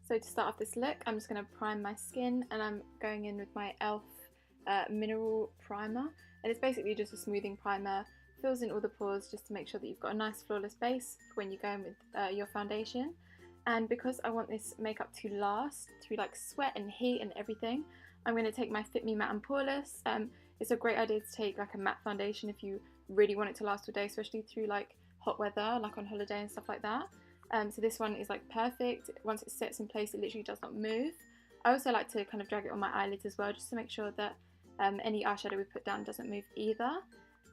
So to start off this look, I'm just going to prime my skin, and I'm going in with my e.l.f. Mineral Primer, and it's basically just a smoothing primer, fills in all the pores just to make sure that you've got a nice flawless base for when you go in with your foundation. And because I want this makeup to last through like sweat and heat and everything, I'm going to take my Fit Me Matte and Poreless. It's a great idea to take like a matte foundation if you really want it to last all day, especially through like hot weather, like on holiday and stuff like that. So this one is like perfect. Once it sets in place, it literally does not move. I also like to kind of drag it on my eyelids as well, just to make sure that any eyeshadow we put down doesn't move either.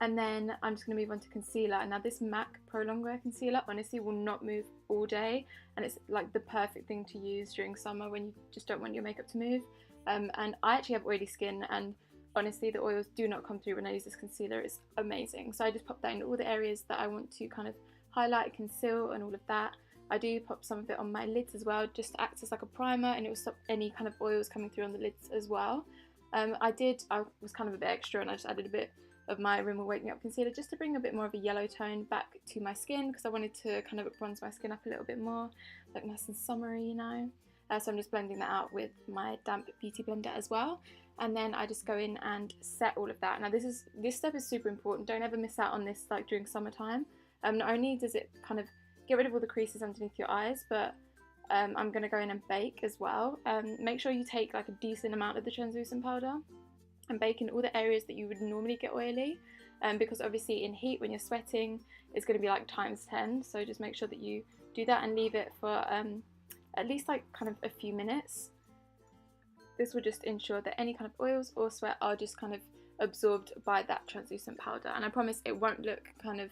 And then I'm just going to move on to concealer. Now this MAC Pro Longwear Concealer honestly will not move all day, and it's like the perfect thing to use during summer when you just don't want your makeup to move. And I actually have oily skin, and honestly the oils do not come through when I use this concealer. It's amazing. So I just pop that in all the areas that I want to kind of highlight, conceal and all of that. I do pop some of it on my lids as well, just to act as like a primer, and it will stop any kind of oils coming through on the lids as well. I was kind of a bit extra, and I just added a bit of my Rimmel Wake Me Up concealer just to bring a bit more of a yellow tone back to my skin, because I wanted to kind of bronze my skin up a little bit more, like nice and summery, you know. So I'm just blending that out with my damp beauty blender as well, and then I just go in and set all of that. Now this step is super important. Don't ever miss out on this, like during summertime. Not only does it kind of get rid of all the creases underneath your eyes, but I'm going to go in and bake as well. Make sure you take like a decent amount of the translucent powder and bake in all the areas that you would normally get oily, because obviously in heat when you're sweating it's going to be like times 10, so just make sure that you do that and leave it for at least like kind of a few minutes. This will just ensure that any kind of oils or sweat are just kind of absorbed by that translucent powder, and I promise it won't look kind of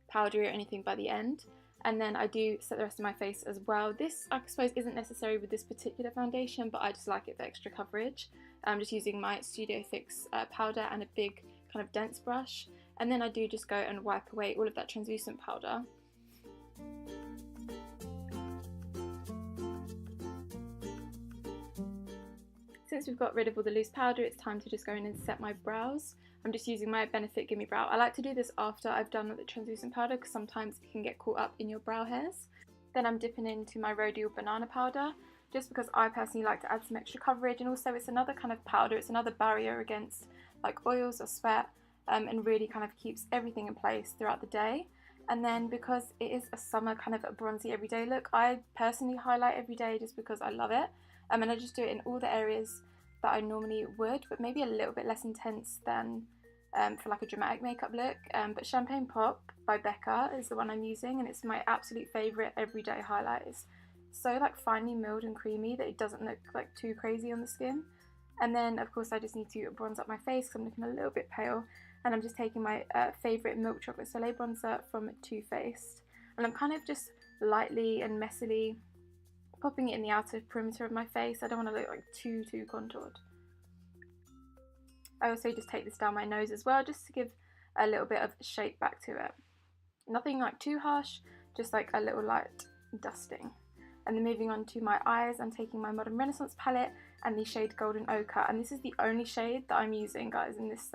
powdery or anything by the end. And then I do set the rest of my face as well. This I suppose isn't necessary with this particular foundation, but I just like it for extra coverage. I'm just using my Studio Fix powder and a big kind of dense brush, and then I do just go and wipe away all of that translucent powder. Since we've got rid of all the loose powder, it's time to just go in and set my brows. I'm just using my Benefit Gimme Brow. I like to do this after I've done the translucent powder because sometimes it can get caught up in your brow hairs. Then I'm dipping into my Rodial banana powder, just because I personally like to add some extra coverage, and also it's another kind of powder, it's another barrier against like oils or sweat, and really kind of keeps everything in place throughout the day. And then because it is a summer kind of a bronzy everyday look, I personally highlight every day just because I love it. And I just do it in all the areas that I normally would, but maybe a little bit less intense than for like a dramatic makeup look. But Champagne Pop by Becca is the one I'm using, and it's my absolute favourite everyday highlight. It's so like finely milled and creamy that it doesn't look like too crazy on the skin. And then of course I just need to bronze up my face because I'm looking a little bit pale, and I'm just taking my favourite Milk Chocolate Soleil bronzer from Too Faced, and I'm kind of just lightly and messily popping it in the outer perimeter of my face. I don't want to look like too contoured. I also just take this down my nose as well, just to give a little bit of shape back to it. Nothing like too harsh, just like a little light dusting. And then moving on to my eyes, I'm taking my Modern Renaissance palette and the shade Golden Ochre, and this is the only shade that I'm using, guys, in this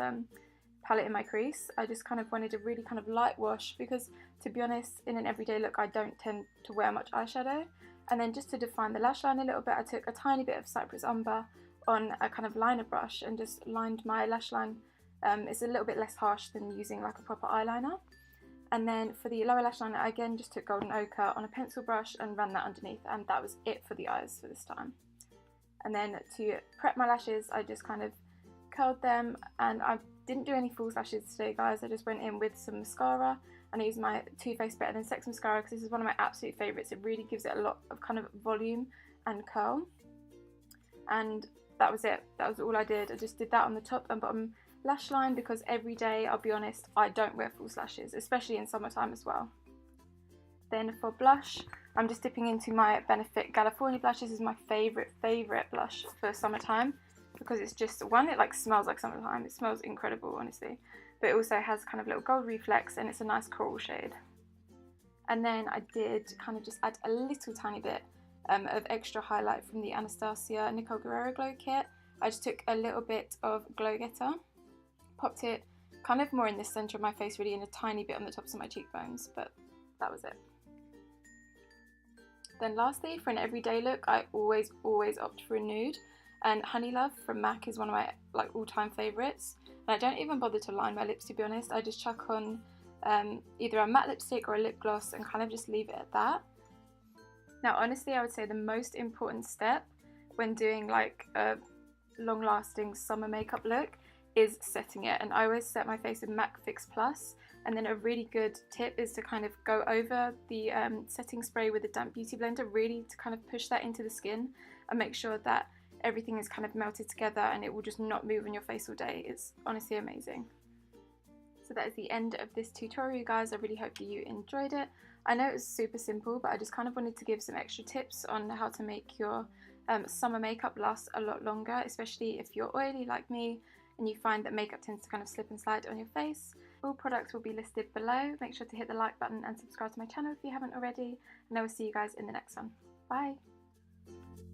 palette in my crease. I just kind of wanted a really kind of light wash because, to be honest, in an everyday look I don't tend to wear much eyeshadow. And then just to define the lash line a little bit, I took a tiny bit of Cypress Umber on a kind of liner brush and just lined my lash line. It's a little bit less harsh than using like a proper eyeliner. And then for the lower lash line, I again just took Golden Ochre on a pencil brush and ran that underneath, and that was it for the eyes for this time. And then to prep my lashes, I just kind of curled them, and I didn't do any false lashes today, guys. I just went in with some mascara, and I used my Too Faced Better Than Sex mascara because this is one of my absolute favourites. It really gives it a lot of kind of volume and curl. And that was it. That was all I did. I just did that on the top and bottom lash line because every day, I'll be honest, I don't wear false lashes, especially in summertime as well. Then for blush, I'm just dipping into my Benefit California blush. This is my favourite blush for summertime because it's just, one, it like smells like summertime. It smells incredible, honestly. But it also has kind of little gold reflex, and it's a nice coral shade. And then I did kind of just add a little tiny bit of extra highlight from the Anastasia Nicole Guerrero Glow Kit. I just took a little bit of Glow Getter, popped it kind of more in the centre of my face really, and a tiny bit on the tops of my cheekbones, but that was it. Then lastly, for an everyday look, I always opt for a nude, and Honey Love from MAC is one of my all-time favourites. And I don't even bother to line my lips, to be honest. I just chuck on either a matte lipstick or a lip gloss and kind of just leave it at that. Now honestly, I would say the most important step when doing like a long-lasting summer makeup look is setting it, and I always set my face with MAC Fix Plus. And then a really good tip is to kind of go over the setting spray with a damp beauty blender, really to kind of push that into the skin and make sure that everything is kind of melted together and it will just not move on your face all day. It's honestly amazing. So that is the end of this tutorial, you guys. I really hope that you enjoyed it. I know it was super simple, but I just kind of wanted to give some extra tips on how to make your summer makeup last a lot longer, especially if you're oily like me and you find that makeup tends to kind of slip and slide on your face. All products will be listed below. Make sure to hit the like button and subscribe to my channel if you haven't already, and I will see you guys in the next one. Bye!